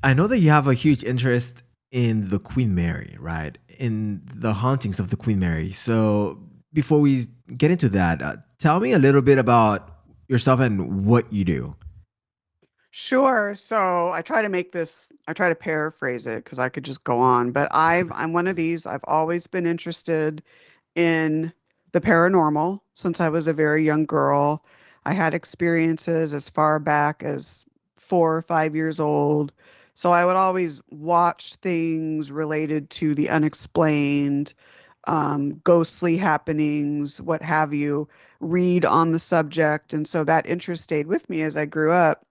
I know that you have a huge interest in the Queen Mary, right? In the hauntings of the Queen Mary. So before we get into that, tell me a little bit about yourself and what you do. Sure. So I try to paraphrase it because I could just go on, but I'm one of these. I've always been interested in the paranormal since I was a very young girl. I had experiences as far back as 4 or 5 years old. So I would always watch things related to the unexplained, ghostly happenings, what have you, read on the subject. And so that interest stayed with me as I grew up.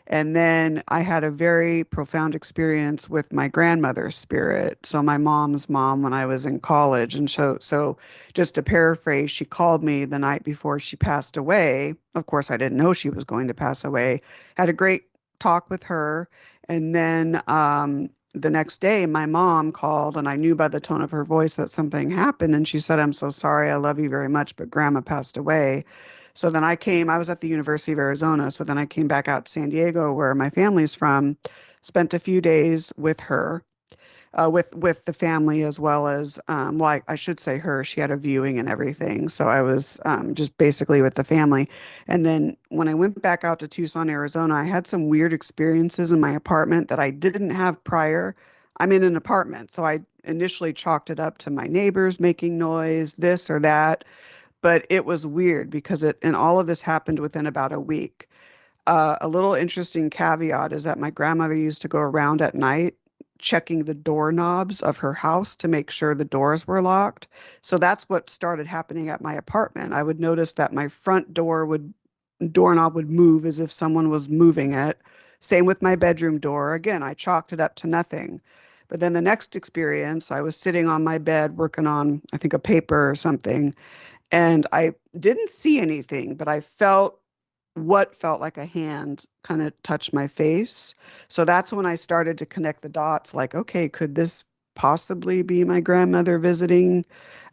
And then I had a very profound experience with my grandmother's spirit. So my mom's mom when I was in college. And so just to paraphrase, she called me the night before she passed away. Of course, I didn't know she was going to pass away. Had a great talk with her. And then the next day, my mom called, and I knew by the tone of her voice that something happened. And she said, "I'm so sorry. I love you very much, but grandma passed away." So then I was at the University of Arizona. So then I came back out to San Diego, where my family's from, spent a few days with her, with the family as well as, well, I should say her, she had a viewing and everything. So I was just basically with the family. And then when I went back out to Tucson, Arizona, I had some weird experiences in my apartment that I didn't have prior. I'm in an apartment, so I initially chalked it up to my neighbors making noise, this or that. But it was weird because and all of this happened within about a week. A little interesting caveat is that my grandmother used to go around at night checking the doorknobs of her house to make sure the doors were locked. So that's what started happening at my apartment. I would notice that my front doorknob would move as if someone was moving it. Same with my bedroom door. Again, I chalked it up to nothing. But then the next experience, I was sitting on my bed working on, I think, a paper or something, and I didn't see anything, but I felt what felt like a hand kind of touched my face. So that's when I started to connect the dots like, okay, could this possibly be my grandmother visiting?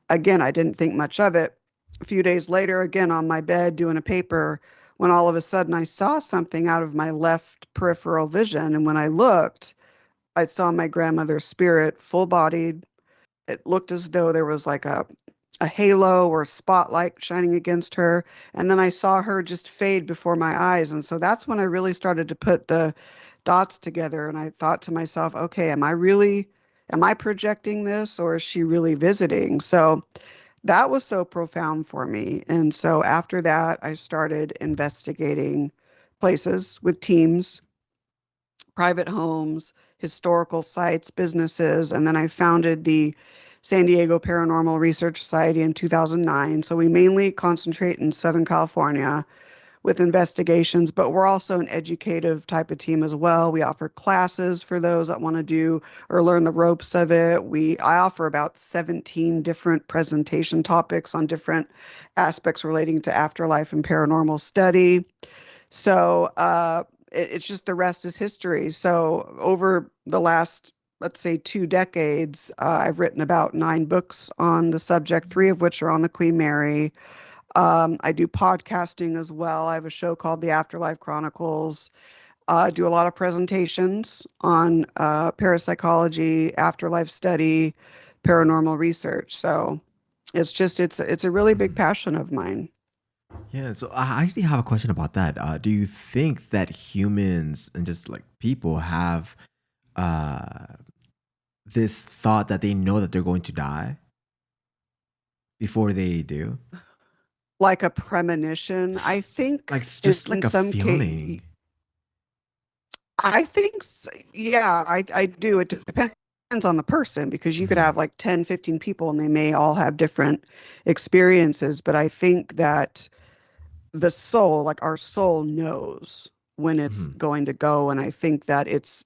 Again, I didn't think much of it. A few days later, again on my bed doing a paper, when all of a sudden I saw something out of my left peripheral vision. And when I looked, I saw my grandmother's spirit, full bodied. It looked as though there was like a halo or spotlight shining against her. And then I saw her just fade before my eyes. And so that's when I really started to put the dots together. And I thought to myself, okay, am I projecting this or is she really visiting? So that was so profound for me. And so after that, I started investigating places with teams, private homes, historical sites, businesses, and then I founded the San Diego Paranormal Research Society in 2009. So we mainly concentrate in Southern California with investigations, but we're also an educative type of team as well. We offer classes for those that want to do or learn the ropes of it. I offer about 17 different presentation topics on different aspects relating to afterlife and paranormal study. So it's just the rest is history. So over the last, let's say, 2 decades, I've written about 9 books on the subject, three of which are on the Queen Mary. I do podcasting as well. I have a show called The Afterlife Chronicles. I do a lot of presentations on parapsychology, afterlife study, paranormal research. So it's a really big Mhm. passion of mine. Yeah, so I actually have a question about that. Do you think that humans and just like people have uh, this thought that they know that they're going to die before they do? Like a premonition. I Like think it's just in like a some case, feeling. yeah, I do. It depends on the person because you could Hmm. have like 10, 15 people and they may all have different experiences. But I think that the soul, like our soul knows when it's Hmm. going to go. And I think that it's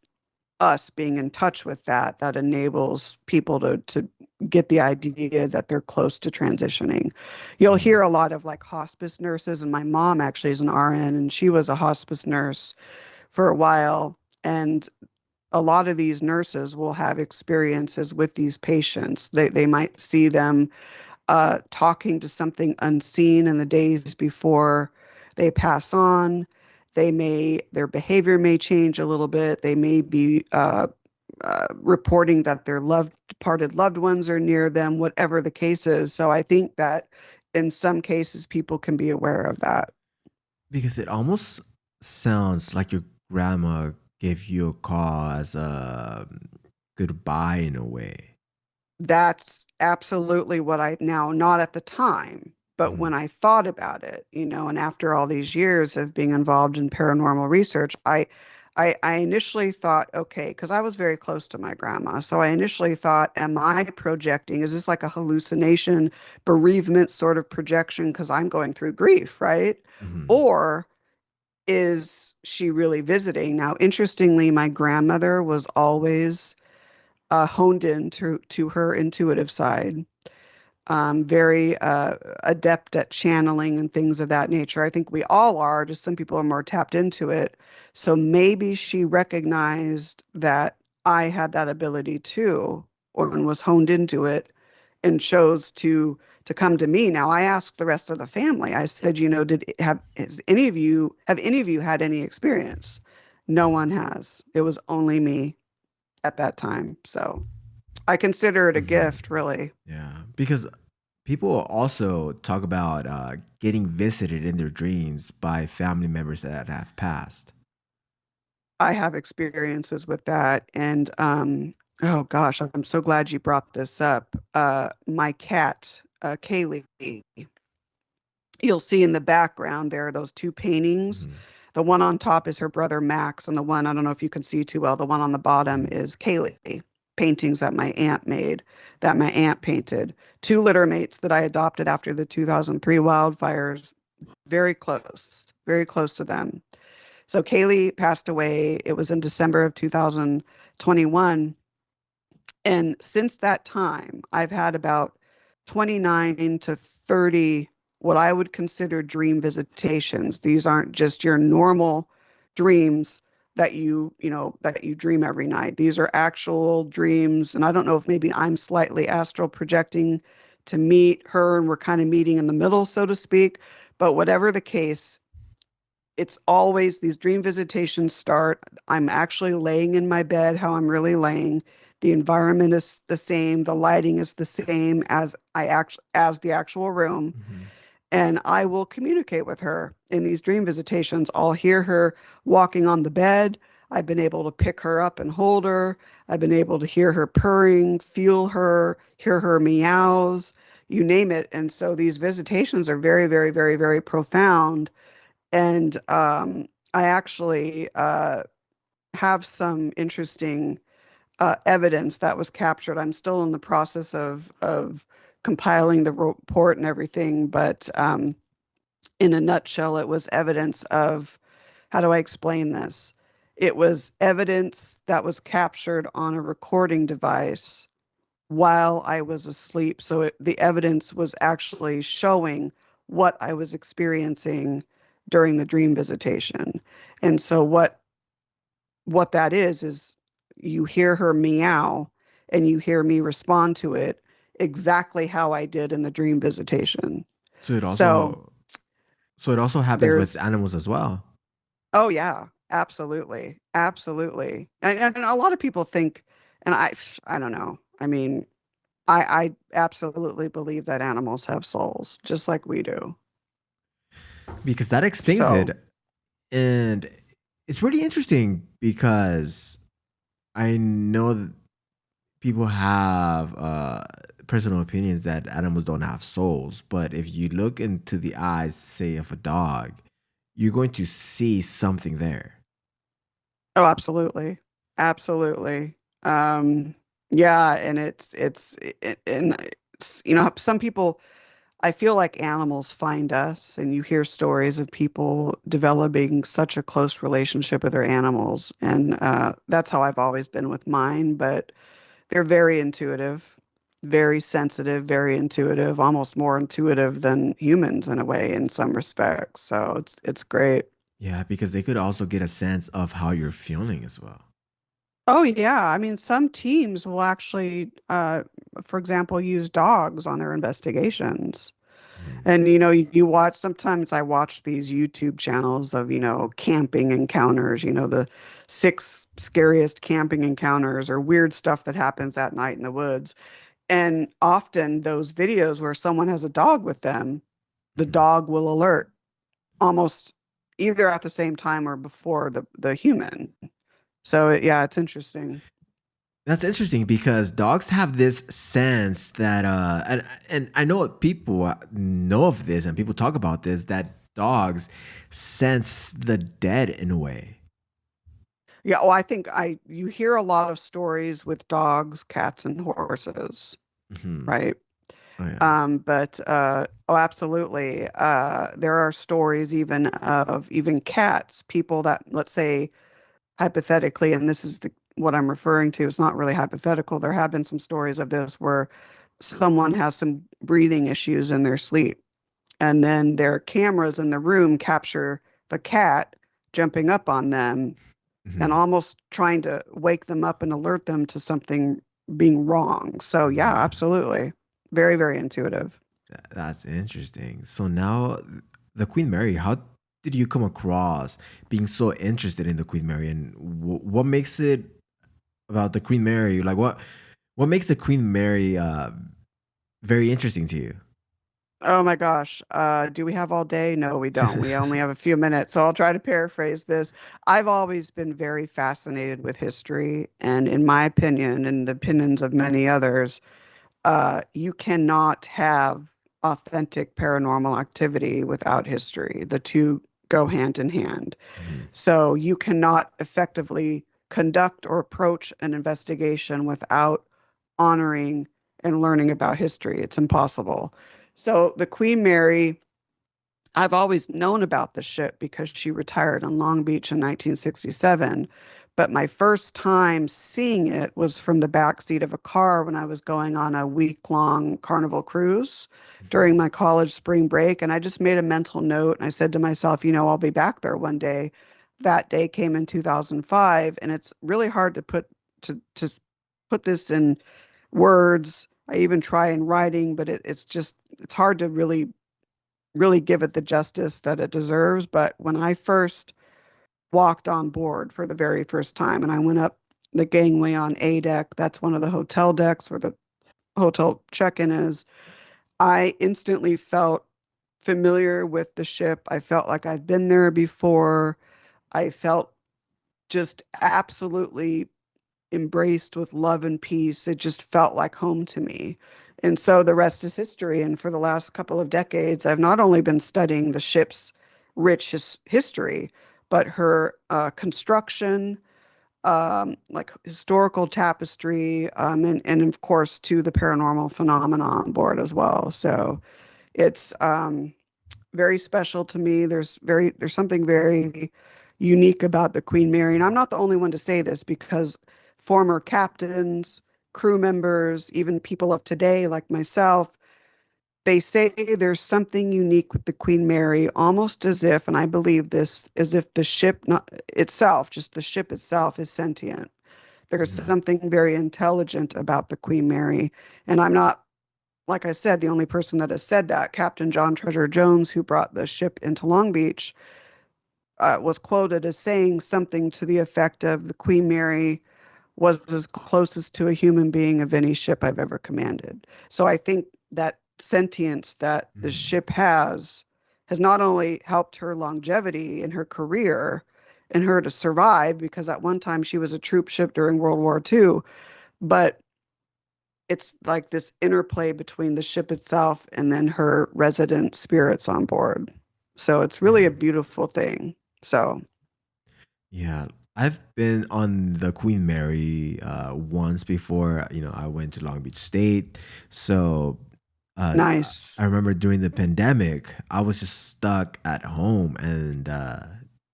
us being in touch with that enables people to get the idea that they're close to transitioning. You'll Hmm. hear a lot of like hospice nurses, and my mom actually is an RN and she was a hospice nurse for a while. And a lot of these nurses will have experiences with these patients. They might see them talking to something unseen in the days before they pass on. their behavior may change a little bit. They may be reporting that their departed loved ones are near them, whatever the case is. So I think that in some cases, people can be aware of that. Because it almost sounds like your grandma gave you a call as a goodbye in a way. That's absolutely what I now, not at the time, but Mhm. when I thought about it, and after all these years of being involved in paranormal research, I initially thought, okay, because I was very close to my grandma. So I initially thought, am I projecting? Is this like a hallucination, bereavement sort of projection? Because I'm going through grief, right? Mhm. Or is she really visiting? Now, interestingly, my grandmother was always honed in to her intuitive side, very adept at channeling and things of that nature. I think we all are, just some people are more tapped into it. So maybe she recognized that I had that ability too, or and was honed into it and chose to come to me. Now I asked the rest of the family. I said, have any of you had any experience? No one has. It was only me at that time. So I consider it a Mhm. gift, really. Yeah, because people also talk about getting visited in their dreams by family members that have passed. I have experiences with that. And oh gosh, I'm so glad you brought this up. My cat, Kaylee, you'll see in the background there are those two paintings. Mhm. The one on top is her brother Max, and the one, I don't know if you can see too well, the one on the bottom Mhm. is Kaylee. Paintings that my aunt made, that my aunt painted. Two litter mates that I adopted after the 2003 wildfires. Very close to them. So Kaylee passed away. It was in December of 2021. And since that time, I've had about 29 to 30 what I would consider dream visitations. These aren't just your normal dreams that you dream every night. These are actual dreams. And I don't know if maybe I'm slightly astral projecting to meet her and we're kind of meeting in the middle, so to speak. But whatever the case, it's always these dream visitations start. I'm actually laying in my bed how I'm really laying. The environment is the same. The lighting is the same as the actual room. Mhm. And I will communicate with her in these dream visitations. I'll hear her walking on the bed. I've been able to pick her up and hold her. I've been able to hear her purring, feel her, hear her meows, you name it. And so these visitations are very, very, very, very profound. And I actually have some interesting evidence that was captured. I'm still in the process of compiling the report and everything, but in a nutshell, it was evidence of, how do I explain this? It was evidence that was captured on a recording device while I was asleep. So the evidence was actually showing what I was experiencing during the dream visitation. And so what that is you hear her meow and you hear me respond to it exactly how I did in the dream visitation. So it So also so it also happens with there's animals as well. oh yeah, absolutely. Absolutely. And a lot of people think, and I don't know. I mean, I absolutely believe that animals have souls, just like we do. Because that explains it. So, And it's really interesting because I know that people have personal opinions that animals don't have souls, but if you look into the eyes, say, of a dog, you're going to see something there. oh, absolutely. Absolutely. Um, yeah, and some people, I feel like animals find us, and you hear stories of people developing such a close relationship with their animals. And that's how I've always been with mine, but they're very intuitive, very sensitive, very intuitive, almost more intuitive than humans in a way in some respects. So it's great. Yeah, because they could also get a sense of how you're feeling as well. Oh yeah, I mean some teams will actually for example use dogs on their investigations. And you watch, sometimes I watch these YouTube channels of, camping encounters, the six scariest camping encounters or weird stuff that happens at night in the woods. And often those videos where someone has a dog with them, the Mhm. dog will alert almost either at the same time or before the human. So yeah, it's interesting. That's interesting because dogs have this sense that and I know people know of this and people talk about this, that dogs sense the dead in a way. Yeah, well, I think I you hear a lot of stories with dogs, cats, and horses, Hmm. right? Oh yeah. But oh, absolutely. There are stories even of even cats, people that, let's say, hypothetically, and this is what I'm referring to, it's not really hypothetical. There have been some stories of this where someone has some breathing issues in their sleep, and then their cameras in the room capture the cat jumping up on them and Hmm. almost trying to wake them up and alert them to something being wrong. So yeah, Hmm. absolutely. Very, very intuitive. That's interesting. So now the Queen Mary, how did you come across being so interested in the Queen Mary, and what makes it about the Queen Mary? Like what makes the Queen Mary very interesting to you? Oh my gosh. Do we have all day? No, we don't. We only have a few minutes. So I'll try to paraphrase this. I've always been very fascinated with history. And in my opinion, and the opinions of many others, you cannot have authentic paranormal activity without history. The two go hand in hand. Mhm. So you cannot effectively conduct or approach an investigation without honoring and learning about history. It's impossible. So the Queen Mary, I've always known about the ship because she retired on Long Beach in 1967. But my first time seeing it was from the back seat of a car when I was going on a week-long Carnival cruise Mhm. during my college spring break. And I just made a mental note and I said to myself, I'll be back there one day. That day came in 2005, and it's really hard to put this in words. I even try in writing, but it's hard to really give it the justice that it deserves. But when I first walked on board for the very first time and I went up the gangway on A deck, that's one of the hotel decks where the hotel check-in is, I instantly felt familiar with the ship. I felt like I've been there before. I felt just absolutely embraced with love and peace. It just felt like home to me. And so the rest is history. And for the last couple of decades, I've not only been studying the ship's rich history, but her construction, like historical tapestry, and of course, to the paranormal phenomena on board as well. So it's very special to me. There's something very unique about the Queen Mary, and I'm not the only one to say this because former captains, crew members, even people of today like myself, they say there's something unique with the Queen Mary, almost as if, and I believe this, as if the ship not itself, just the ship itself is sentient. There's Mhm. something very intelligent about the Queen Mary, and I'm not, like I said, the only person that has said that. Captain John Treasure Jones, who brought the ship into Long Beach, was quoted as saying something to the effect of the Queen Mary was as closest to a human being of any ship I've ever commanded. So I think that sentience that the Mhm. ship has not only helped her longevity in her career and her to survive, because at one time she was a troop ship during World War II, but it's like this interplay between the ship itself and then her resident spirits on board. So it's really a Mhm. beautiful thing. So Yeah, I've been on the Queen Mary once before. I went to Long Beach State, so uh, nice. I remember during the pandemic, I was just stuck at home, and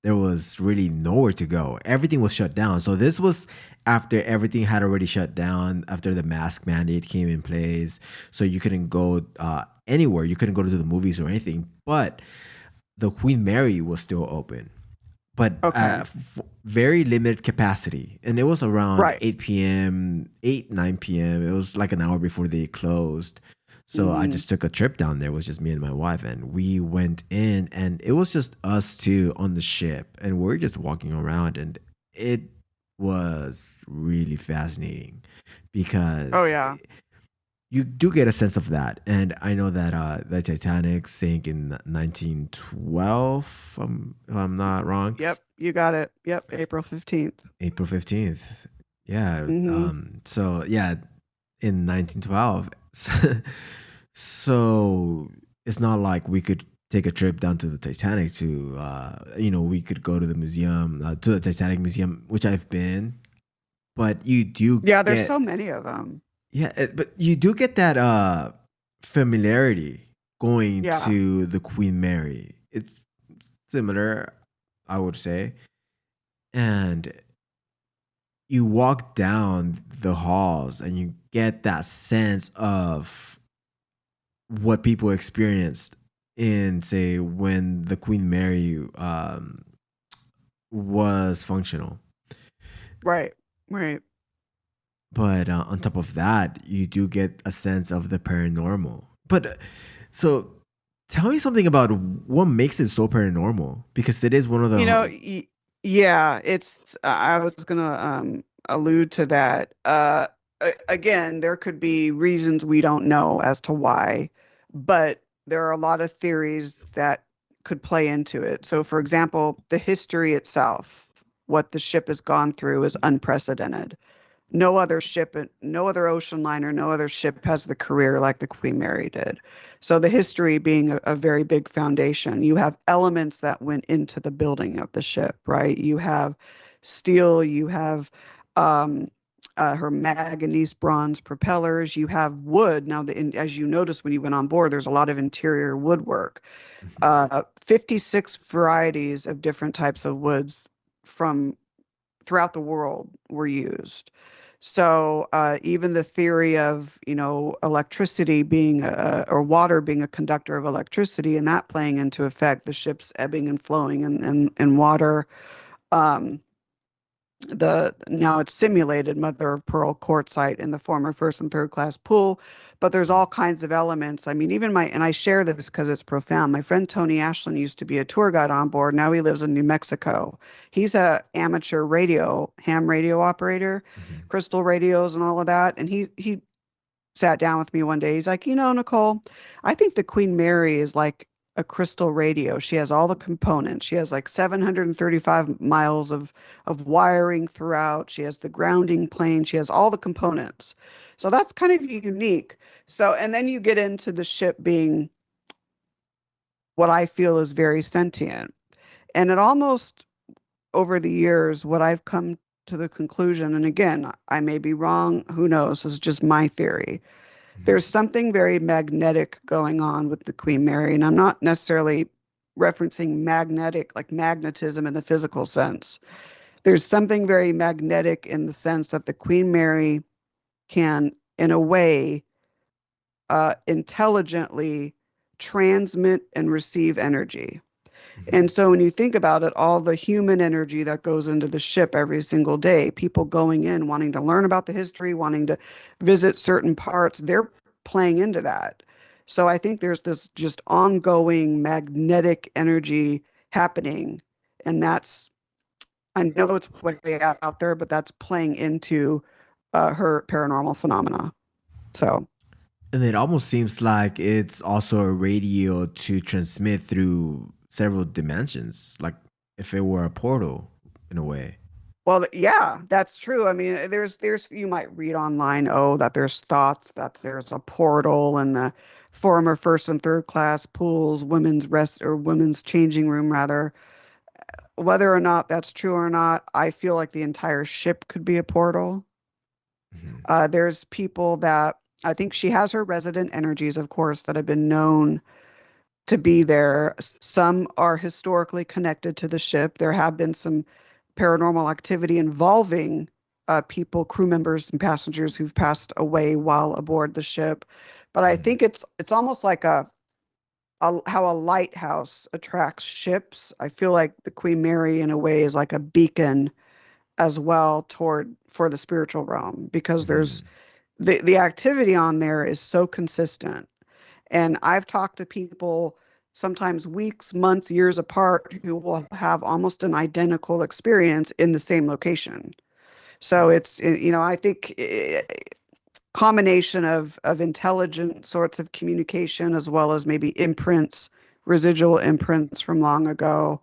there was really nowhere to go. Everything was shut down. So this was after everything had already shut down, after the mask mandate came in place. So you couldn't go anywhere. You couldn't go to the movies or anything. But the Queen Mary was still open, but Okay. very limited capacity. And it was around Right. 8 p.m., 8, 9 p.m. It was like an hour before they closed. So I Mhm. just took a trip down there. It was just me and my wife, and we went in, and it was just us two on the ship, and we're just walking around, and it was really fascinating Oh, because yeah. you do get a sense of that. And I know that the Titanic sank in 1912, if I'm not wrong, Yep, you got it. Yep, April 15th. April 15th. Yeah. Mhm. So yeah, in 1912. So it's not like we could take a trip down to the Titanic to, we could go to the museum, to the Titanic Museum, which I've been, but you do Yeah, there's get, so many of them. yeah, but you do get that familiarity going Yeah, to the Queen Mary. It's similar, I would say. And you walk down the halls and you get that sense of what people experienced in, say, when the Queen Mary was functional. right, right. But on top of that, you do get a sense of the paranormal. But so tell me something about what makes it so paranormal, because it is one of the You know, yeah, it's I was gonna allude to that. Again, there could be reasons we don't know as to why, but there are a lot of theories that could play into it. So, for example, the history itself, what the ship has gone through is unprecedented. No other ship, no other ocean liner, no other ship has the career like the Queen Mary did. So the history being a very big foundation, you have elements that went into the building of the ship, right? You have steel, you have um, her manganese bronze propellers, you have wood. Now, as you notice when you went on board, there's a lot of interior woodwork. 56 varieties of different types of woods from throughout the world were used. So even the theory of, electricity being or water being a conductor of electricity and that playing into effect, the ship's ebbing and flowing and water. Um, the now it's simulated mother of pearl quartzite in the former first and third class pool, but there's all kinds of elements. I mean, even and I share this because it's profound. My friend Tony Ashland used to be a tour guide on board. Now he lives in New Mexico. He's a amateur ham radio operator, Mhm. crystal radios and all of that. And he sat down with me one day. He's like, Nicole, I think the Queen Mary is like a crystal radio. She has all the components. She has like 735 miles of wiring throughout. She has the grounding plane. She has all the components. So that's kind of unique. So, and then you get into the ship being what I feel is very sentient. And it almost over the years, what I've come to the conclusion, and again, I may be wrong, who knows, this is just my theory. There's Mhm. something very magnetic going on with the Queen Mary, and I'm not necessarily referencing magnetic, like magnetism in the physical sense. There's something very magnetic in the sense that the Queen Mary can, in a way, intelligently transmit and receive energy. And Mhm. so when you think about it, all the human energy that goes into the ship every single day, people going in, wanting to learn about the history, wanting to visit certain parts, they're playing into that. So I think there's this just ongoing magnetic energy happening. And I know it's way out there, but that's playing into her paranormal phenomena. So, And it almost seems like it's also a radio to transmit through several dimensions, like if it were a portal in a way. well, yeah, that's true. I mean, you might read online, oh, that there's thoughts that there's a portal in the former first and third class pools, women's rest or women's changing room, rather. Whether or not that's true or not, I feel like the entire ship could be a portal. Mhm. There's people that I think she has her resident energies, of course, that have been known to be there. Some are historically connected to the ship. There have been some paranormal activity involving people, crew members, and passengers who've passed away while aboard the ship. But I Mhm. think it's almost like how a lighthouse attracts ships. I feel like the Queen Mary, in a way, is like a beacon as well toward for the spiritual realm because there's Mhm. the activity on there is so consistent. And I've talked to people sometimes weeks, months, years apart who will have almost an identical experience in the same location. So it's, I think combination of intelligent sorts of communication as well as maybe imprints, residual imprints from long ago.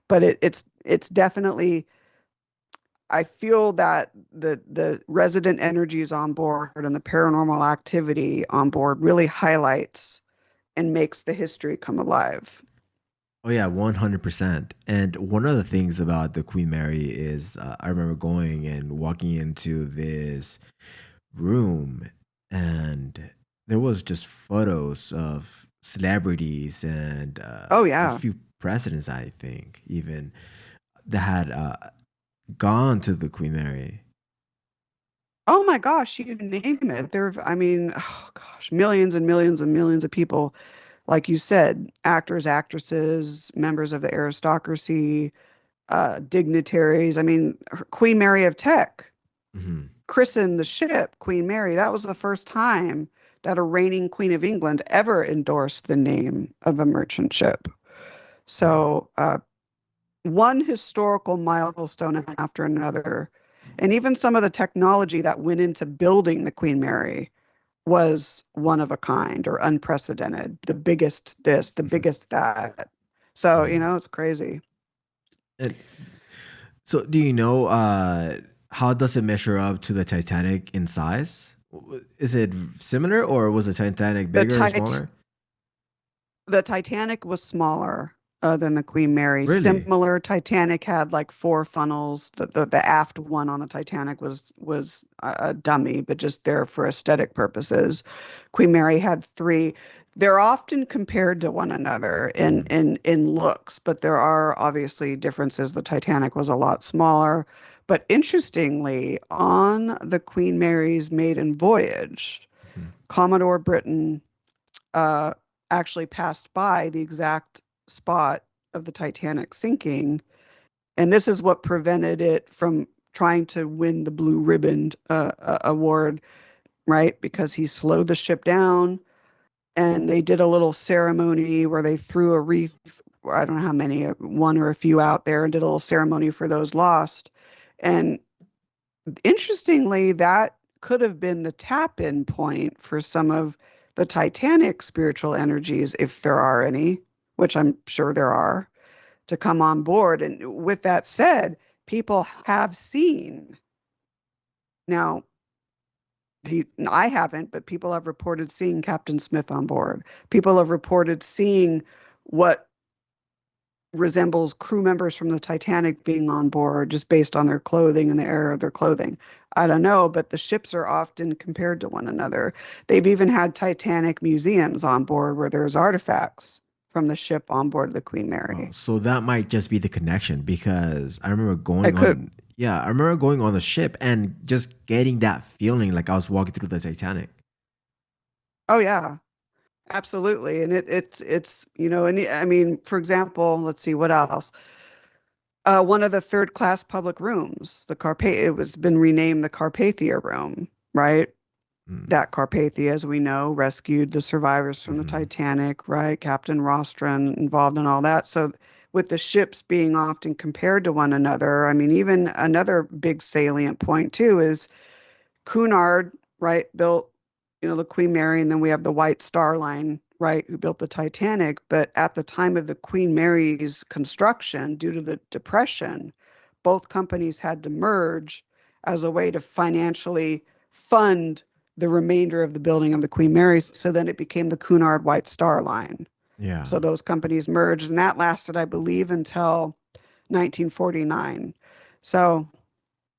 But it's definitely, I feel that the resident energies on board and the paranormal activity on board really highlights and makes the history come alive. Oh yeah, 100%. And one of the things about the Queen Mary is I remember going and walking into this room, and there was just photos of celebrities and Oh a yeah. few presidents, I think, even that had gone to the Queen Mary. Oh my gosh, you name it. I mean, oh gosh, millions and millions and millions of people, like you said, actors, actresses, members of the aristocracy, dignitaries. I mean, Queen Mary of Tech Hmm. christened the ship Queen Mary. That was the first time that a reigning Queen of England ever endorsed the name of a merchant ship. So, one historical milestone after another, and even some of the technology that went into building the Queen Mary was one of a kind or unprecedented. The biggest this, the biggest that. So, Hmm. it's crazy. And so, do you know how does it measure up to the Titanic in size? Is it similar, or was the Titanic The bigger or tit smaller? The Titanic was smaller than the Queen Mary. Really? Similar, Titanic had like four funnels. The aft one on the Titanic was a dummy, but just there for aesthetic purposes. Queen Mary had three. They're often compared to one another in Hmm. in looks, but there are obviously differences. The Titanic was a lot smaller. But interestingly, on the Queen Mary's maiden voyage, Hmm. Commodore Britain uh, actually passed by the exact spot of the Titanic sinking. And this is what prevented it from trying to win the Blue Ribbon award, right? Because he slowed the ship down and they did a little ceremony where they threw a wreath. I don't know how many, one or a few out there, and did a little ceremony for those lost. And interestingly, that could have been the tap in point for some of the Titanic spiritual energies, if there are any, which I'm sure there are, to come on board. And with that said, people have seen now. I haven't, but people have reported seeing Captain Smith on board. People have reported seeing what resembles crew members from the Titanic being on board just based on their clothing and the era of their clothing. I don't know, but the ships are often compared to one another. They've even had Titanic museums on board where there's artifacts from the ship on board the Queen Oh, Mary. so that might just be the connection because I remember It going could, on, yeah, I remember going on the ship and just getting that feeling like I was walking through the Titanic. oh yeah, absolutely. And it's, and I mean, for example, let's see what else. One of the third class public rooms, it was been renamed the Carpathia room, right? Mm. That Carpathia, as we know, rescued the survivors from the Hmm. Titanic, right? Captain Rostron involved in all that. So, with the ships being often compared to one another, I mean, even another big salient point too is Cunard, right, built, the Queen Mary, and then we have the White Star Line, right, who built the Titanic. But at the time of the Queen Mary's construction, due to the Depression, both companies had to merge as a way to financially fund the remainder of the building of the Queen Mary. So then it became the Cunard White Star Line. Yeah, So those companies merged, and that lasted, I believe, until 1949. So,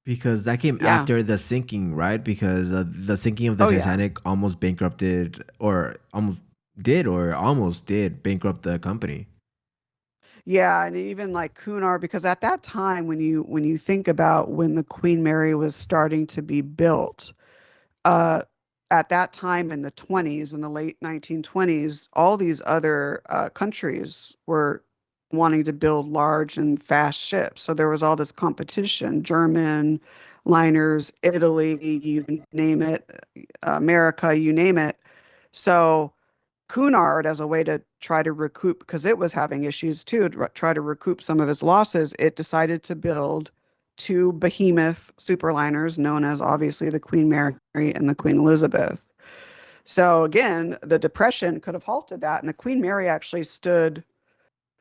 because that came yeah. after the sinking, right? Because the sinking of the Oh, yeah. Titanic almost bankrupted, or almost did bankrupt the company. Yeah, and even like Cunard, because at that time, when you think about when the Queen Mary was starting to be built, uh, at that time in the 20s, in the late 1920s, all these other countries were wanting to build large and fast ships. So there was all this competition, German liners, Italy, you name it, America, you name it. So Cunard as a way to try to recoup, because it was having issues too, to try to recoup some of its losses. It decided to build two behemoth superliners known as obviously the Queen Mary and the Queen Elizabeth. So again, the Depression could have halted that, and the Queen Mary actually stood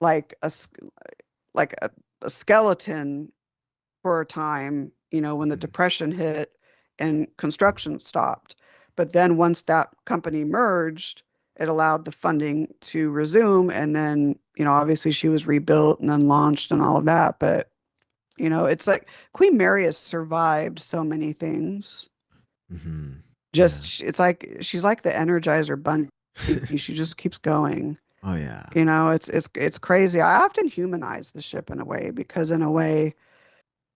like like a skeleton for a time, when the Mhm. Depression hit and construction stopped. But then once that company merged, it allowed the funding to resume. And then, obviously she was rebuilt and then launched and all of that. But, it's like Queen Mary has survived so many things. Mhm. Yeah. It's like she's like the Energizer Bunny. She just keeps going. Oh yeah. It's crazy. I often humanize the ship in a way because in a way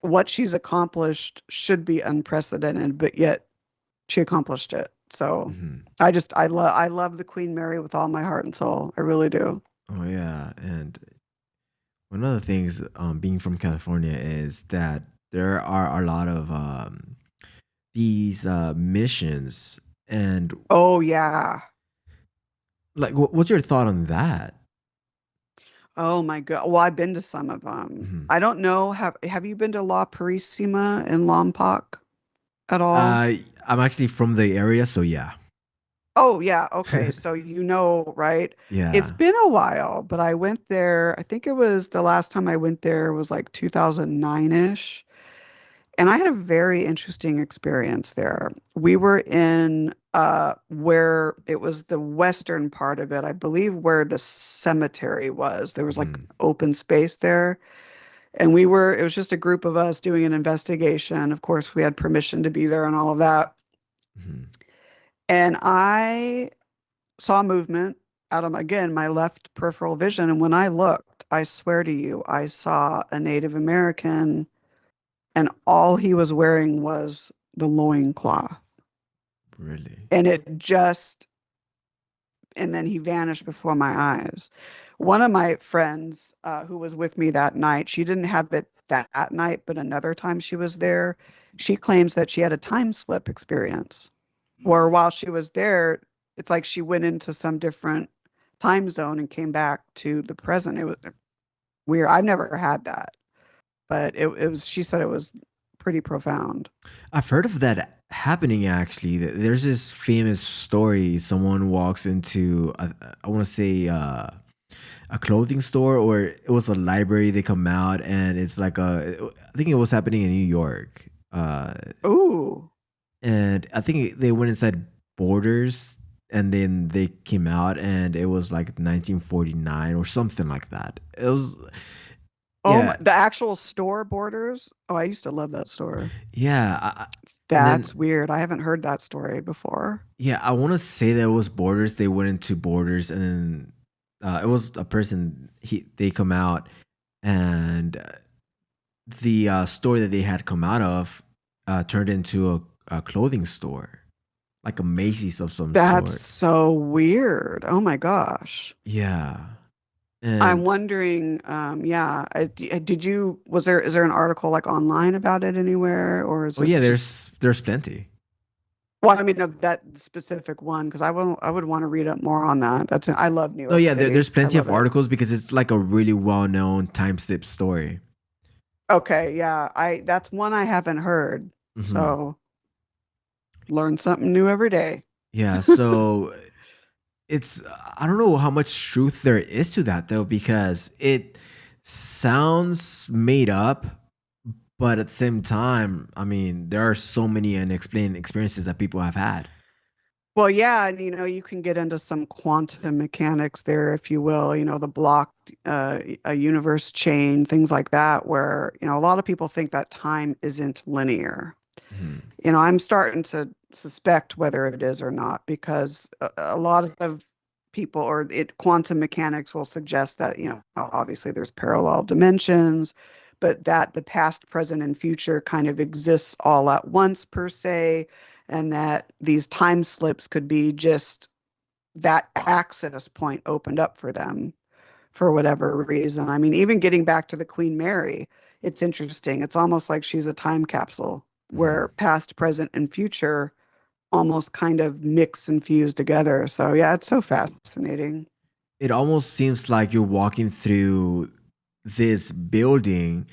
what she's accomplished should be unprecedented, but yet she accomplished it. So Mhm. I love the Queen Mary with all my heart and soul. I really do. Oh yeah. And one of the things, being from California, is that there are a lot of these missions, and Oh yeah. like, what's your thought on that? Oh my God. Well, I've been to some of them. Mhm. I don't know. Have you been to La Purísima in Lompoc at all? Uh, I'm actually from the area, so yeah. Oh yeah. Okay. So right? It's Yeah. been a while, but I went there. I think it was the last time I went there was like 2009-ish. And I had a very interesting experience there. We were in where it was the western part of it, I believe where the cemetery was. There was like Mhm. open space there. And it was just a group of us doing an investigation. Of course, we had permission to be there and all of that. Mhm. And I saw movement out of, again, my left peripheral vision. And when I looked, I swear to you, I saw a Native American and all he was wearing was the loincloth. Really? And and then he vanished before my eyes. One of my friends who was with me that night, she didn't have it that night, but another time she was there, she claims that she had a time slip experience where while she was there, it's like she went into some different time zone and came back to the present. It was weird. I've never had that, but she said it was pretty profound. I've heard of that happening actually. There's this famous story. Someone walks into, I want to say, a clothing store, or it was a library. They come out and it's like I think it was happening in New York. Ooh. And I think they went inside Borders, and then they came out and it was like 1949 or something like that. It was, Oh my, yeah, the actual store Borders. Oh, I used to love that store. yeah. And That's then, weird. I haven't heard that story before. yeah, I want to say that it was Borders. They went into Borders, and then it was a person. They come out, and the store that they had come out of turned into a clothing store, like a Macy's of some That's sort. so weird. Oh my gosh. Yeah, I'm and wondering, yeah, is there an article like online about it anywhere, or is oh yeah, this just, there's plenty. well, I mean, of that specific one, because I would want to read up more on that. I love New No, York yeah, City. there's I plenty love of it. articles because it's like a really well known time slip story. Okay, yeah, that's one I haven't heard. Hmm. So learn something new every day. Yeah, so it's, I don't know how much truth there is to that though, because it sounds made up, but at the same time, I mean, there are so many unexplained experiences that people have had. Well, yeah, and you can get into some quantum mechanics there, if you will, the blocked a universe chain, things like that, where, a lot of people think that time isn't linear. Mhm. I'm starting to suspect whether it is or not because a lot of people or quantum mechanics will suggest that, obviously there's parallel dimensions, but that the past, present, and future kind of exists all at once per se, and that these time slips could be just that access point opened up for them for whatever reason. I mean, even getting back to the Queen Mary, it's interesting. It's almost like she's a time capsule where Mhm. past, present, and future almost kind of mix and fuse together. So yeah, it's so fascinating. It almost seems like you're walking through this building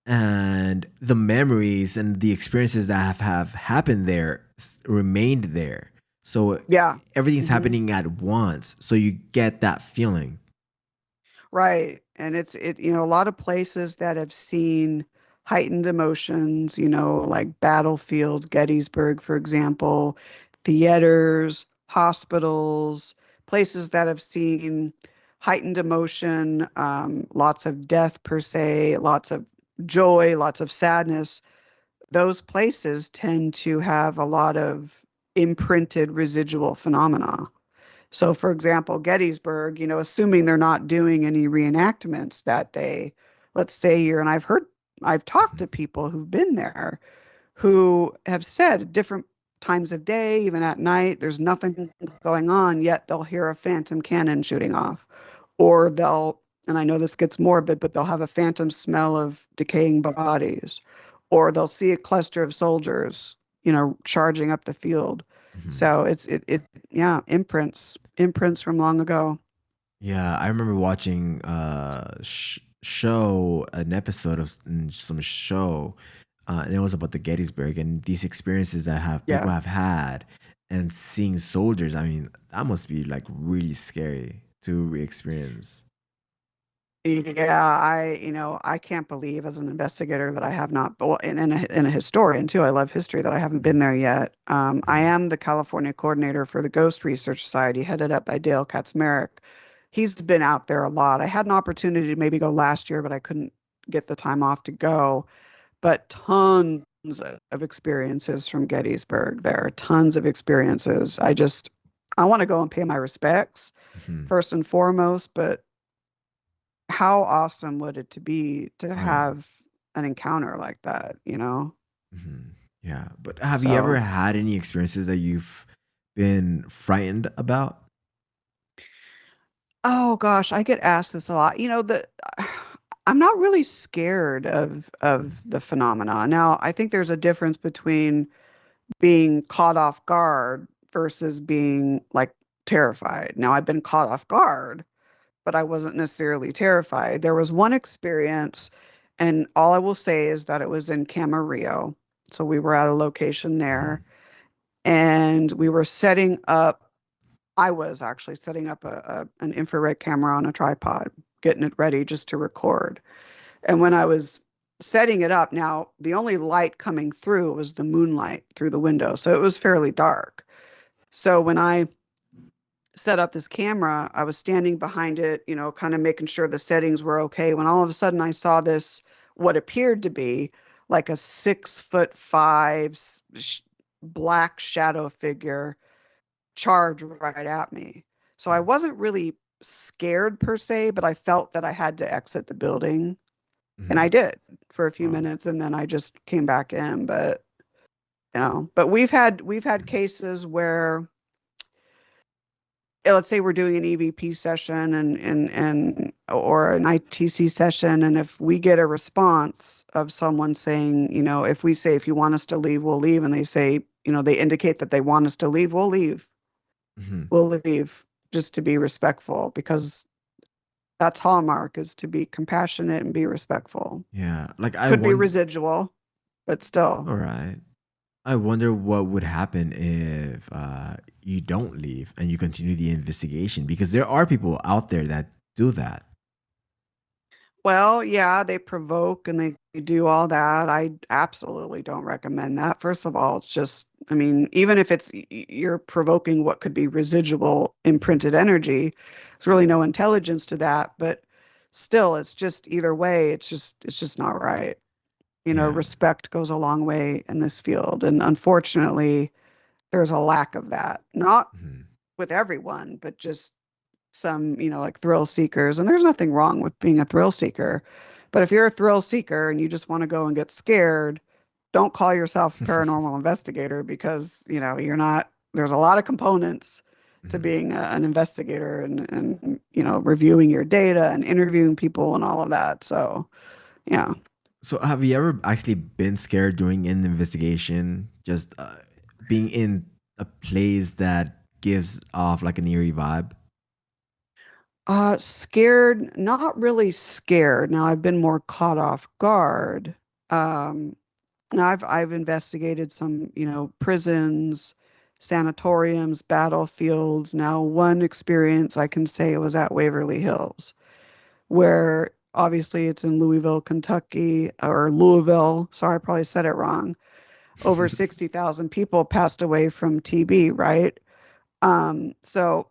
and the memories and the experiences that have happened there remained there. So Yeah. everything's Hmm. happening at once. So you get that feeling. Right. And a lot of places that have seen heightened emotions, like battlefields, Gettysburg, for example, theaters, hospitals, places that have seen heightened emotion, lots of death per se, lots of joy, lots of sadness. Those places tend to have a lot of imprinted residual phenomena. So, for example, Gettysburg, assuming they're not doing any reenactments that day, let's say and I've talked to people who've been there who have said at different times of day, even at night, there's nothing going on, yet they'll hear a phantom cannon shooting off. Or and I know this gets morbid, but they'll have a phantom smell of decaying bodies. Or they'll see a cluster of soldiers, charging up the field. Mhm. So yeah, imprints from long ago. Yeah, I remember watching show an episode of some show, and it was about the Gettysburg and these experiences that have people Yeah. have had, and seeing soldiers. I mean, that must be like really scary to re-experience. Yeah, I can't believe as an investigator that I have not, well, and a historian too. I love history that I haven't been Mhm, there yet. I mhm, am the California coordinator for the Ghost Research Society, headed up by Dale Katzmarek. He's been out there a lot. I had an opportunity to maybe go last year, but I couldn't get the time off to go. But tons of experiences from Gettysburg there, tons of experiences. I want to go and pay my respects mhm. first and foremost, but how awesome would it to be to Oh yeah. have an encounter like that? Mhm. Yeah, but have you ever So, had any experiences that you've been frightened about? oh gosh, I get asked this a lot. I'm not really scared of Mhm, the phenomena. Now, I think there's a difference between being caught off guard versus being like terrified. Now, I've been caught off guard, but I wasn't necessarily terrified. There was one experience, and all I will say is that it was in Camarillo. So we were at a location there, mhm, and we were setting up. I was actually setting up an infrared camera on a tripod, getting it ready just to record. And when I was setting it up, now the only light coming through was the moonlight through the window. So it was fairly dark. So when I set up this camera, I was standing behind it, kind of making sure the settings were okay. When all of a sudden I saw this, what appeared to be like a 6'5" black shadow figure charge right at me. So I mhm, wasn't really scared per se, but I felt that I had to exit the building. And I mhm. did for a few Wow. minutes and then I just came back in. But we've had Mhm, cases where let's say we're doing an EVP session and or an ITC session, and if we get a response of someone saying, if we say if you want us to leave, we'll leave, and they say, they indicate that they want us to leave, we'll leave. mhm. We'll leave just to be respectful because that's hallmark is to be compassionate and be respectful. Yeah, like I Could be want. residual, but still. All right. I wonder what would happen if you don't leave and you continue the investigation because there are people out there that do that. Well, yeah, they provoke and they do all that. I absolutely don't recommend that. First of all, it's just, I mean, even if you're provoking what could be residual Mhm. imprinted energy, there's really no intelligence to that. But still, it's just either way, it's just not right. Yeah. Respect goes a long way in this field. And unfortunately, there's a lack of that. Not Mhm. with everyone, but just some, like thrill seekers. And there's nothing wrong with being a thrill seeker. But if you're a thrill seeker and you just want to go and get scared, don't call yourself a paranormal investigator because, you're not, there's a lot of components to Mhm. being an investigator and, reviewing your data and interviewing people and all of that. So, yeah. So, have you ever actually been scared during an investigation? Just being in. a place that gives off like an eerie vibe? Scared, not really scared. Now I've been more caught off guard. Um, Now I've investigated some, prisons, sanatoriums, battlefields. Now, one experience I can say was at Waverly Hills, where obviously it's in Louisville, Kentucky, or Louisville. Sorry, I probably said it wrong. Over 60,000 people passed away from TB, right? So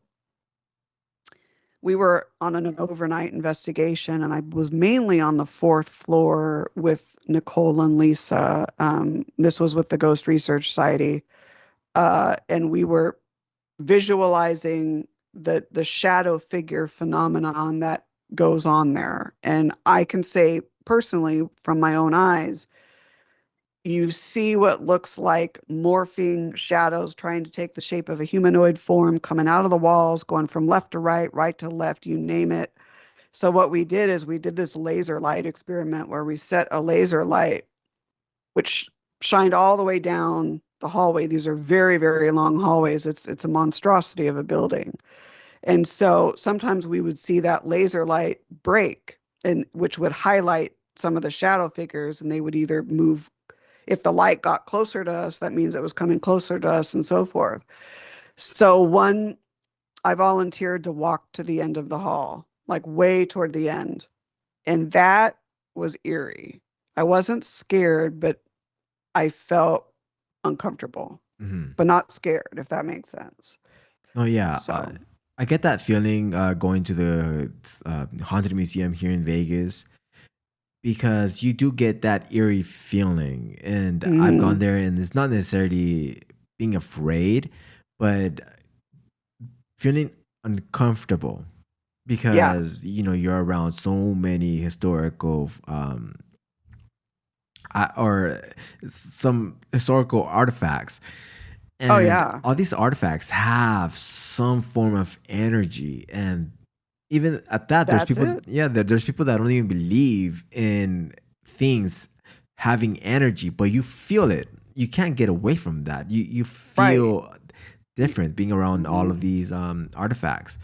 we were on an overnight investigation, and I was mainly on the fourth floor with Nicole and Lisa. This was with the Ghost Research Society, and we were visualizing the shadow figure phenomenon that goes on there. And I can say personally, from my own eyes, you see what looks like morphing shadows trying to take the shape of a humanoid form coming out of the walls, going from left to right, right to left, you name it. So what we did is we did this laser light experiment where we set a laser light which shined all the way down the hallway. These are very, very long hallways. It's a monstrosity of a building. And so sometimes we would see that laser light break, and which would highlight some of the shadow figures, and they would either move. If the light got closer to us, that means it was coming closer to us and so forth. So I volunteered to walk to the end of the hall, like way toward the end. And that was eerie. I wasn't scared, but I felt uncomfortable, Mhm. but not scared, if that makes sense. Oh yeah, So, I get that feeling going to the haunted museum here in Vegas because you do get that eerie feeling, and I've gone mm, there, and it's not necessarily being afraid, but feeling uncomfortable yeah. because you're around so many historical or some historical artifacts. Oh, And yeah. all these artifacts have some form of energy. And even at that, there's That's people, it. yeah, there's people that don't even believe in things having energy, but you feel it. You can't get away from that. You Right. feel different being around all of Mhm. these artifacts.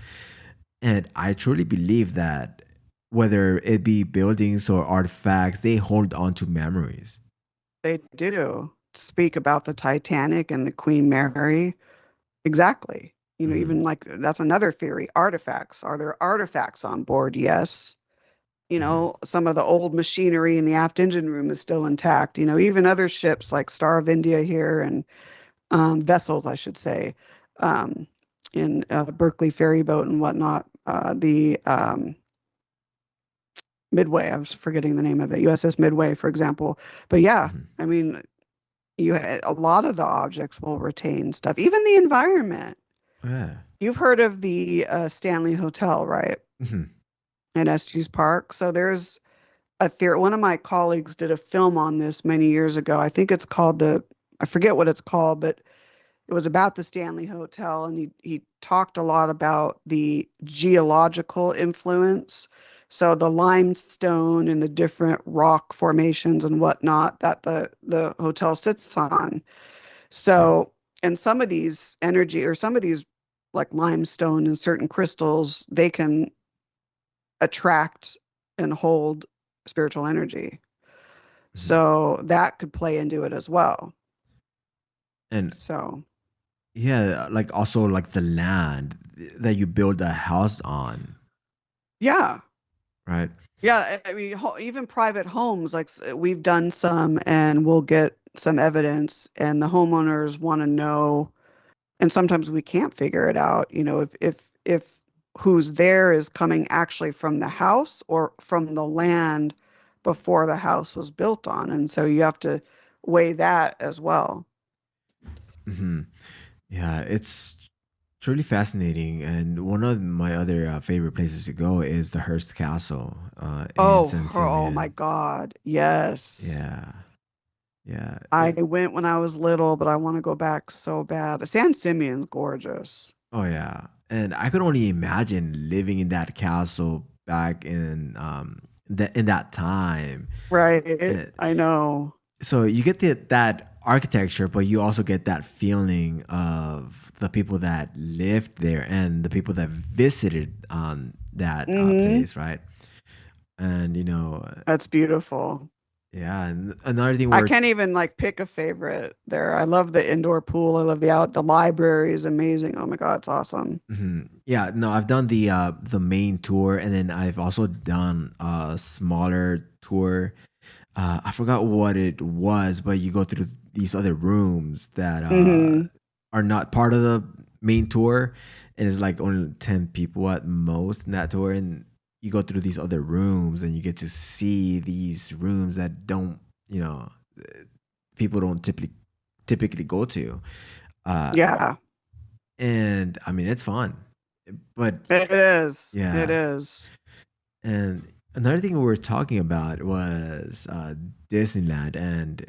And I truly believe that whether it be buildings or artifacts, they hold on to memories. They do speak about the Titanic and the Queen Mary. Exactly. Mhm, Even like that's another theory. Artifacts. Are there artifacts on board? Yes. mhm, Some of the old machinery in the aft engine room is still intact. Even other ships like Star of India here and vessels, I should say, um, in Berkeley ferry boat and whatnot. The Midway, I was forgetting the name of it, USS Midway, for example. But yeah, mhm. I mean, a lot of the objects will retain stuff, even the environment. Yeah. You've heard of the Stanley Hotel, right? Mhm, In Estes Park. So there's a theory. One of my colleagues did a film on this many years ago. I think it's called I forget what it's called, but it was about the Stanley Hotel, and he talked a lot about the geological influence. So the limestone and the different rock formations and whatnot that the hotel sits on. yeah. So, and some of these energy or some of these like limestone and certain crystals, they can attract and hold spiritual energy. Mhm. So that could play into it as well. And So, yeah, like also like the land that you build a house on, yeah. right? Yeah, I mean, even private homes, like we've done some, and we'll get some evidence, and the homeowners want to know, and sometimes we can't figure it out. If who's there is coming actually from the house or from the land before the house was built on, and so you have to weigh that as well. Hmm. Yeah, it's truly fascinating. And one of my other favorite places to go is the Hearst Castle in San Oh my Simeon. God, yes. Yeah, yeah. I went when I was little, but I want to go back so bad. San Simeon's gorgeous. Oh yeah, and I could only imagine living in that castle back in in that time. Right. I know. So you get that architecture, but you also get that feeling of the people that lived there and the people that visited that Hmm. place, right? And That's beautiful. yeah, and another thing I we're can't even like pick a favorite there. I love the indoor pool. I love the library is amazing. Oh my God, it's awesome. mhm. Yeah, no, I've done the main tour, and then I've also done a smaller tour. I forgot what it was, but you go through these other rooms that Hmm. are not part of the main tour, and it's like only 10 people at most in that tour, and you go through these other rooms, and you get to see these rooms that don't, you know, people don't typically go to. Uh, Yeah, and I mean, it's fun, but it is. It yeah. is. And another thing we were talking about was Disneyland, and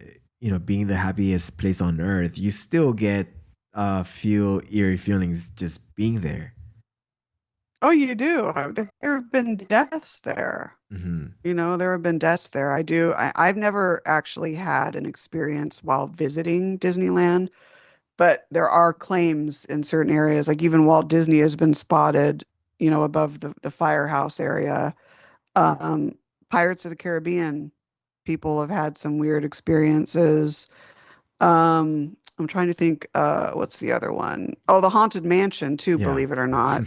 being the happiest place on earth. You still get a few eerie feelings just being there. Oh, you do. There have been deaths there. Hmm. There have been deaths there. I've never actually had an experience while visiting Disneyland, but there are claims in certain areas, like even Walt Disney has been spotted, above the firehouse area. Um, Pirates of the Caribbean, people have had some weird experiences. I'm trying to think, what's the other one? Oh, the Haunted Mansion too, Yeah. believe it or not.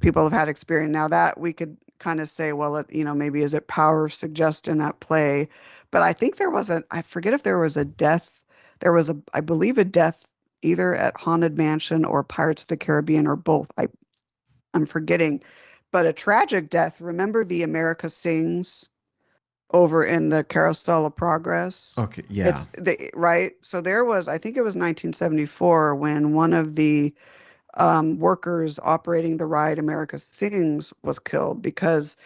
People have had experience. Now that we could kind of say, well, maybe is it power of suggestion at play? But I think I forget if there was a death. I believe a death either at Haunted Mansion or Pirates of the Caribbean or both. I'm forgetting, but a tragic death. Remember the America Sings over in the Carousel of Progress. Okay. Yeah. It's the right. So there was, I think it was 1974 when one of the workers operating the ride America Sings was killed because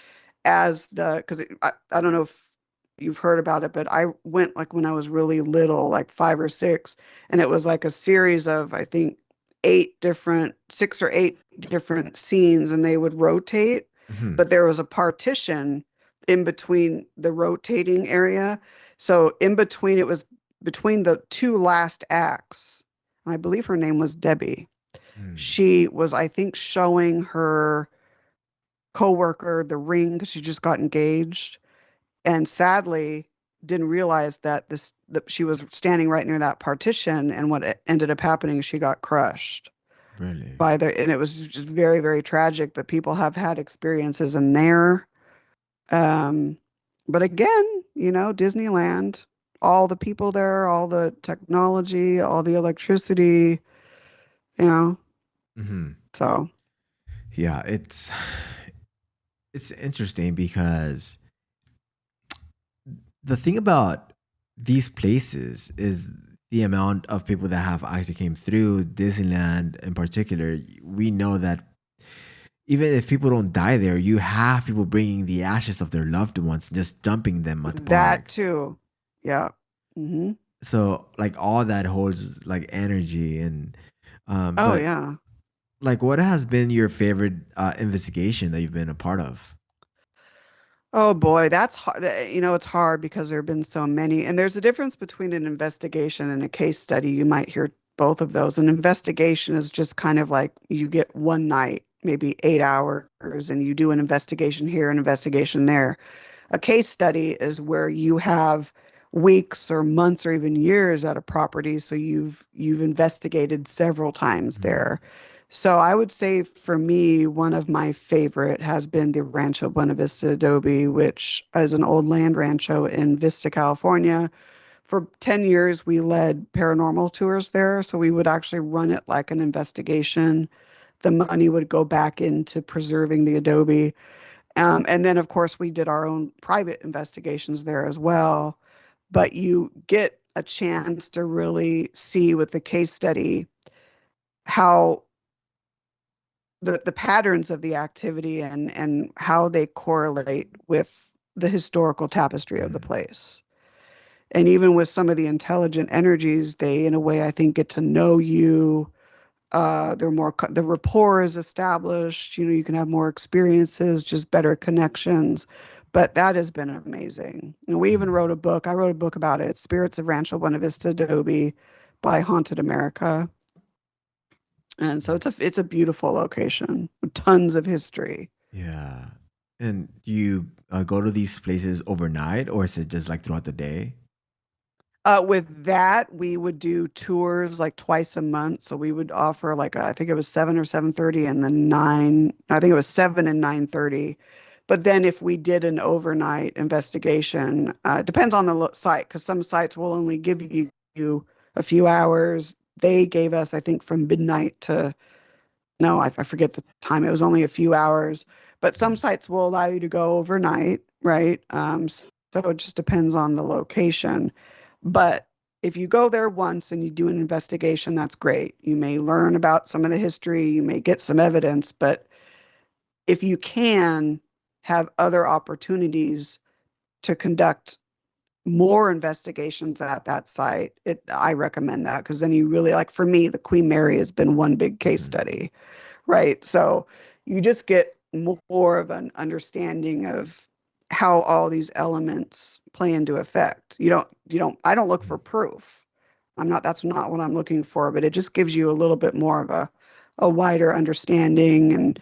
I don't know if you've heard about it, but I went like when I was really little, like 5 or 6, and it was like a series of, I think, 6 or 8 different scenes, and they would rotate, Hmm. but there was a partition in between the rotating area. So in between, it was between the two last acts. And I believe her name was Debbie. She was, I think, showing her coworker the ring because she just got engaged, and sadly didn't realize that she was standing right near that partition, and ended up happening is she got crushed Really. by the and it was just very, very tragic, but people have had experiences in there. um but again, Disneyland, all the people there, all the technology, all the electricity, you know Hmm. so Yeah, it's interesting because the thing about these places is the amount of people that have actually came through Disneyland in particular. We know that even if people don't die there, you have people bringing the ashes of their loved ones, just dumping them at the that park. too. Yeah. Hmm. So like all that holds like energy and Oh but yeah. like what has been your favorite investigation that you've been a part of? Oh boy, that's hard. It's hard because there have been so many. And there's a difference between an investigation and a case study. You might hear both of those. An investigation is just kind of like you get one night, maybe 8 hours, and you do an investigation here, an investigation there. A case study is where you have weeks or months or even years at a property, so you've investigated several times Mm, there. So I would say for me, one of my favorite has been the Rancho Buena Vista Adobe, which is an old land rancho in Vista, California. For 10 years, we led paranormal tours there. So we would actually run it like an investigation. The money would go back into preserving the Adobe. And then, of course, we did our own private investigations there as well. But you get a chance to really see with the case study how the patterns of the activity and how they correlate with the historical tapestry of the mm, place. And even with some of the intelligent energies, they, in a way, I think, get to know you. The rapport is established. You can have more experiences, just better connections. But that has been amazing. And we even wrote a book. I wrote a book about it, Spirits of Rancho Buena Vista Adobe by Haunted America. And so it's a beautiful location with tons of history. Yeah. And do you go to these places overnight, or is it just like throughout the day? With that, we would do tours like twice a month. So we would offer like I think it was 7 or 7:30, and then nine. I think it was 7 and 9:30. But then if we did an overnight investigation, it depends on the site because some sites will only give you a few hours. They gave us, I think, from midnight to no, I forget the time. It was only a few hours, but some sites will allow you to go overnight, right? So it just depends on the location. But if you go there once and you do an investigation, that's great. You may learn about some of the history, you may get some evidence, but if you can have other opportunities to conduct more investigations at that site, I recommend that because then you really like for me, the Queen Mary has been one big case Mhm. study, right? So you just get more of an understanding of how all these elements play into effect. I don't look for proof. That's not what I'm looking for, but it just gives you a little bit more of a wider understanding and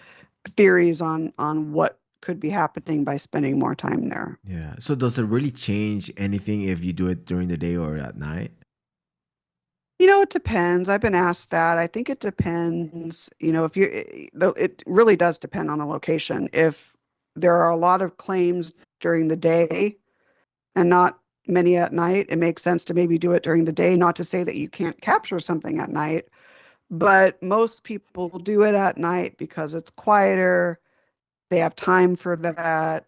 theories on what could be happening by spending more time there. Yeah. So does it really change anything if you do it during the day or at night? It depends. I've been asked that. I think it depends. If it really does depend on the location. If there are a lot of claims during the day and not many at night, it makes sense to maybe do it during the day. Not to say that you can't capture something at night, but most people do it at night because it's quieter. They have time for that.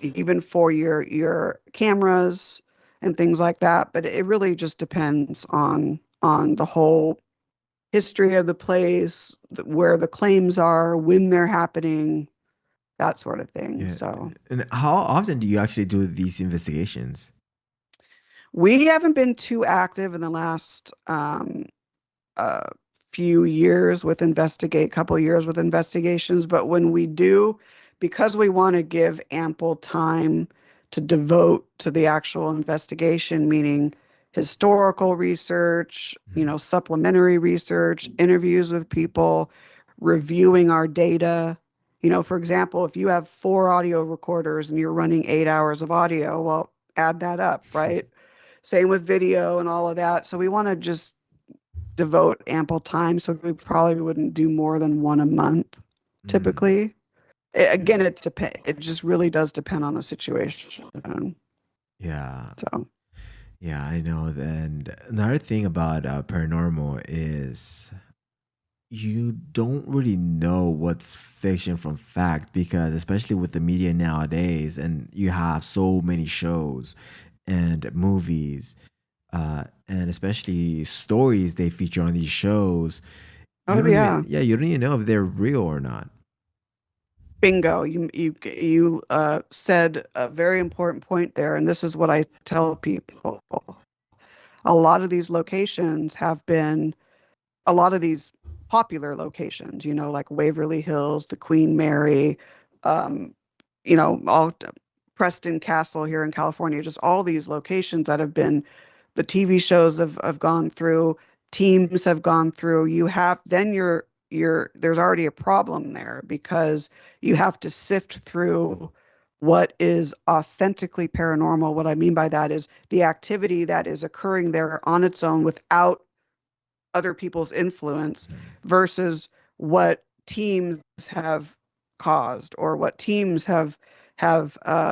Even for your cameras and things like that. But it really just depends on the whole history of the place, where the claims are, when they're happening, that sort of thing. Yeah. So And how often do you actually do these investigations? we haven't been too active in the last uh, few years with couple years with investigations, but when we do, because we want to give ample time to devote to the actual investigation, meaning historical research, Mhm. supplementary research, interviews with people, reviewing our data. For example, if you have 4 audio recorders and you're running 8 hours of audio, well, add that up, right? Same with video and all of that. So we want to just devote ample time. So we probably wouldn't do more than one a month Mm. typically. Again, it just really does depend on the situation. Yeah. So, Yeah, I know. And another thing about paranormal is you don't really know what's fiction from fact because, especially with the media nowadays, and you have so many shows and movies, and especially stories they feature on these shows, you oh don't even, yeah, yeah, you don't even know if they're real or not. bingo. You said a very important point there, and this is what I tell people. A lot of these locations have been a lot of these popular locations, like Waverly Hills, the Queen Mary, um, all Preston Castle here in California, just all these locations that have been the TV shows have gone through, teams have gone through. Then there's already a problem there because you have to sift through what is authentically paranormal. What I mean by that is the activity that is occurring there on its own without other people's influence Mhm. versus what teams have caused or what teams have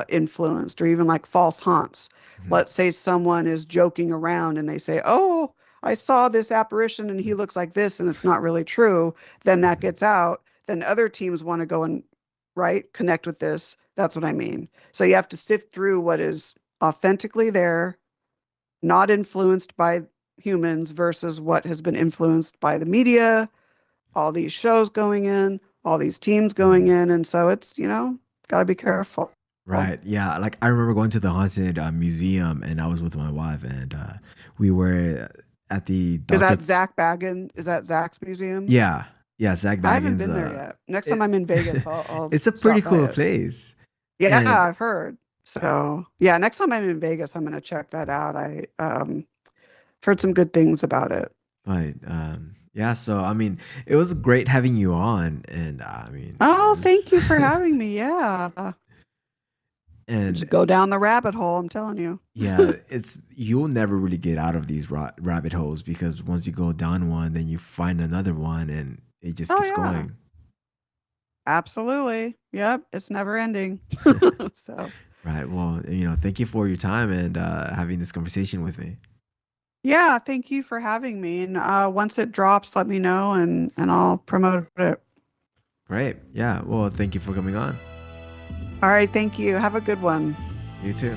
influenced, or even like false haunts. Mhm. Let's say someone is joking around and they say, "Oh, I saw this apparition and he looks like this," and it's not really true. Then that Mhm. gets out. Then other teams want to go and right connect with this. That's what I mean. So you have to sift through what is authentically there, not influenced by humans versus what has been influenced by the media, all these shows going in, all these teams going Mhm. in. And so it's, got to be careful. Right. Yeah. Like I remember going to the haunted museum, and I was with my wife, and we were at the Doctor. Is that Zach's museum? Yeah. Yeah. Zach I haven't Baggins. been there yet. Next time It, I'm in Vegas, I'll it's a pretty stop by cool it. place. Yeah, And I've heard. So, yeah, next time I'm in Vegas, I'm going to check that out. Heard some good things about it. but yeah, so I mean, it was great having you on, and I mean, Oh, this thank you for having me. Yeah. and Just go down the rabbit hole, I'm telling you. yeah, it's you'll never really get out of these rabbit holes because once you go down one, then you find another one, and it just Oh, keeps yeah. going. Absolutely. Yep. It's never ending. So, Right. Well, thank you for your time and having this conversation with me. yeah, thank you for having me. And once it drops, let me know and I'll promote it. Great. Yeah. Well, thank you for coming on. All right. Thank you. Have a good one. You too.